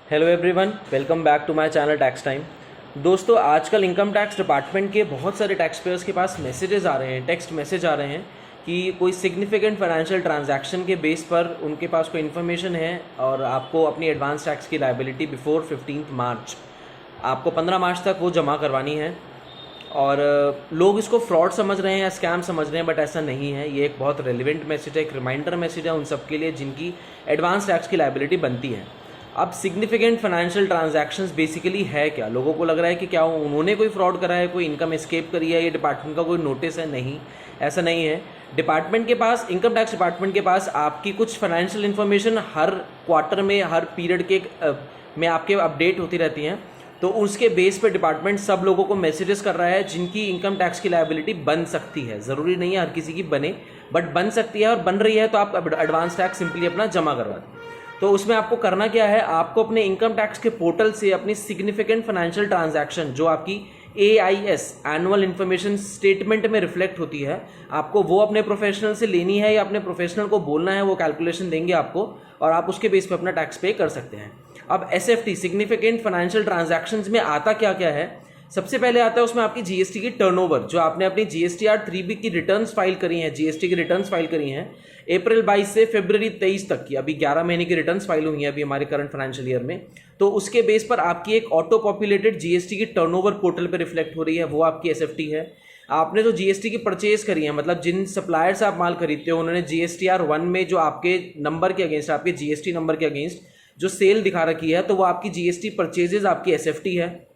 Hello everyone, welcome back to my channel tax time. दोस्तों, आजकल income tax department के बहुत सारे टैक्स पेयर्स के पास मैसेजेस आ रहे हैं, टेक्स्ट मैसेज आ रहे हैं कि कोई सिग्निफिकेंट फाइनेंशियल ट्रांजैक्शन के बेस पर उनके पास कोई इन्फॉर्मेशन है और आपको अपनी एडवांस टैक्स की लायबिलिटी बिफोर 15 मार्च, आपको 15 मार्च तक वो जमा करवानी है। और लोग इसको फ्रॉड समझ रहे हैं या स्कैम समझ रहे हैं, बट ऐसा नहीं है। ये एक बहुत रेलिवेंट मैसेज है, एक रिमाइंडर मैसेज है उन सब के लिए जिनकी एडवांस टैक्स की लायबिलिटी बनती है। अब सिग्निफिकेंट फाइनेंशियल ट्रांजैक्शंस बेसिकली है क्या? लोगों को लग रहा है कि क्या उन्होंने कोई फ्रॉड करा है, कोई इनकम एस्केप करी है, ये डिपार्टमेंट का कोई नोटिस है। नहीं, ऐसा नहीं है। डिपार्टमेंट के पास, इनकम टैक्स डिपार्टमेंट के पास आपकी कुछ फाइनेंशियल इन्फॉर्मेशन हर क्वार्टर में, हर पीरियड के में आपके अपडेट होती रहती हैं। तो उसके बेस पे डिपार्टमेंट सब लोगों को मैसेजेस कर रहा है जिनकी इनकम टैक्स की लायबिलिटी बन सकती है। ज़रूरी नहीं है हर किसी की बने, बट बन सकती है और बन रही है तो आप एडवांस टैक्स सिंपली अपना जमा करवा दें। तो उसमें आपको करना क्या है, आपको अपने इनकम टैक्स के पोर्टल से अपनी सिग्निफिकेंट फाइनेंशियल ट्रांजैक्शन जो आपकी AIS एनुअल इन्फॉर्मेशन स्टेटमेंट में रिफ्लेक्ट होती है, आपको वो अपने प्रोफेशनल से लेनी है या अपने प्रोफेशनल को बोलना है, वो कैलकुलेशन देंगे आपको और आप उसके बेस पे अपना टैक्स पे कर सकते हैं। अब SFT सिग्निफिकेंट फाइनेंशियल ट्रांजैक्शंस में आता क्या क्या है? सबसे पहले आता है उसमें आपकी GST की टर्नओवर, जो आपने अपनी GSTR 3B की रिटर्न्स फाइल करी हैं, GST की रिटर्न्स फाइल करी हैं अप्रैल 22 से फरवरी 23 तक की, अभी 11 महीने की रिटर्न्स फाइल हुई हैं अभी हमारे करंट फाइनेंशियल ईयर में। तो उसके बेस पर आपकी एक ऑटो पॉपुलेटेड GST की टर्नओवर पोर्टल पर रिफ्लेक्ट हो रही है, वो आपकी SFT है। आपने जो GST की परचेज करी है, मतलब जिन सप्लायर से आप माल खरीदते हो, उन्होंने GSTR 1 में जो आपके नंबर के अगेंस्ट, आपके GST नंबर के अगेंस्ट जो सेल दिखा रखी है, तो वो आपकी GST परचेजेज आपकी SFT है,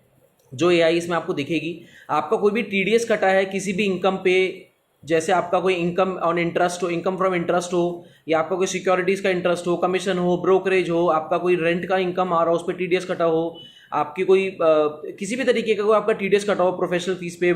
जो AIS में आपको दिखेगी। आपका कोई भी TDS कटा है किसी भी इनकम पे, जैसे आपका कोई इनकम ऑन इंटरेस्ट हो, इनकम फ्रॉम इंटरेस्ट हो, या आपका कोई सिक्योरिटीज़ का इंटरेस्ट हो, कमीशन हो, ब्रोकरेज हो, आपका कोई रेंट का इनकम आ रहा हो, उस पर TDS कटा हो, आपकी कोई किसी भी तरीके का कोई आपका TDS कटा हो, प्रोफेशनल फीस पे,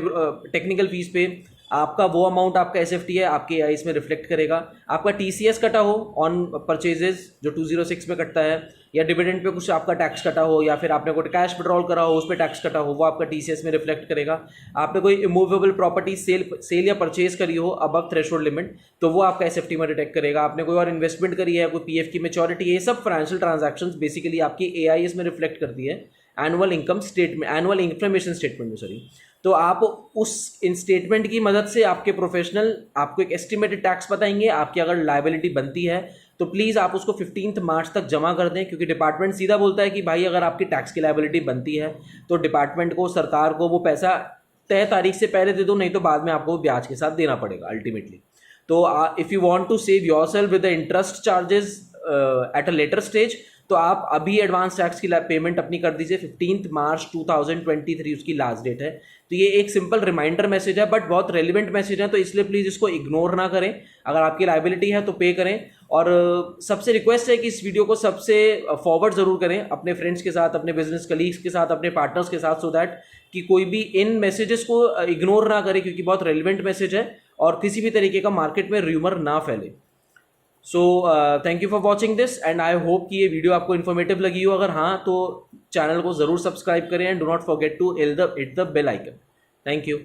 टेक्निकल फीस पे, आपका वो अमाउंट आपका SFT है, आपके AIS में रिफ्लेक्ट करेगा। आपका TCS कटा हो ऑन परचेजेस, जो 206 में कटता है, या डिविडेंड पे कुछ आपका टैक्स कटा हो, या फिर आपने कोई कैश विड्रॉल करा हो उस पर टैक्स कटा हो, वो आपका TCS में रिफ्लेक्ट करेगा। आपने कोई इमूवेबल प्रॉपर्टी सेल या परचेज करी हो अबव थ्रेशोल्ड लिमिट, तो वो आपका SFT में डिटेक्ट करेगा। आपने कोई और इन्वेस्टमेंट करी है, कोई PF की मैच्योरिटी, ये सब फाइनेंशियल ट्रांजैक्शंस बेसिकली आपकी AIS में रिफ्लेक्ट करती है annual income statement, annual information statement में, सॉरी। तो आप उस इन स्टेटमेंट की मदद से आपके प्रोफेशनल आपको एक एस्टिमेटेड टैक्स बताएंगे। आपकी अगर लायबिलिटी बनती है तो प्लीज़ आप उसको 15 मार्च तक जमा कर दें, क्योंकि डिपार्टमेंट सीधा बोलता है कि भाई अगर आपकी टैक्स की लायबिलिटी बनती है तो डिपार्टमेंट को, सरकार को वो पैसा तय तारीख से पहले दे दो, नहीं तो बाद में आपको ब्याज के साथ देना पड़ेगा अल्टीमेटली। तो if you want to save yourself with the interest charges at a later stage, तो आप अभी एडवांस टैक्स की पेमेंट अपनी कर दीजिए। 15 मार्च 2023 उसकी लास्ट डेट है। तो ये एक सिंपल रिमाइंडर मैसेज है, बट बहुत रेलिवेंट मैसेज है, तो इसलिए प्लीज़ इसको इग्नोर ना करें। अगर आपकी लायबिलिटी है तो पे करें, और सबसे रिक्वेस्ट है कि इस वीडियो को सबसे फॉरवर्ड ज़रूर करें अपने फ्रेंड्स के साथ, अपने बिजनेस कलीग्स के साथ, अपने पार्टनर्स के साथ, सो दैट कि कोई भी इन मैसेजेस को इग्नोर ना करे, क्योंकि बहुत रेलिवेंट मैसेज है और किसी भी तरीके का मार्केट में र्यूमर ना फैले। So thank you for watching this and I hope कि ये वीडियो आपको इन्फॉर्मेटिव लगी हो। अगर हाँ, तो चैनल को ज़रूर सब्सक्राइब करें and do not forget to hit the bell icon. Thank you.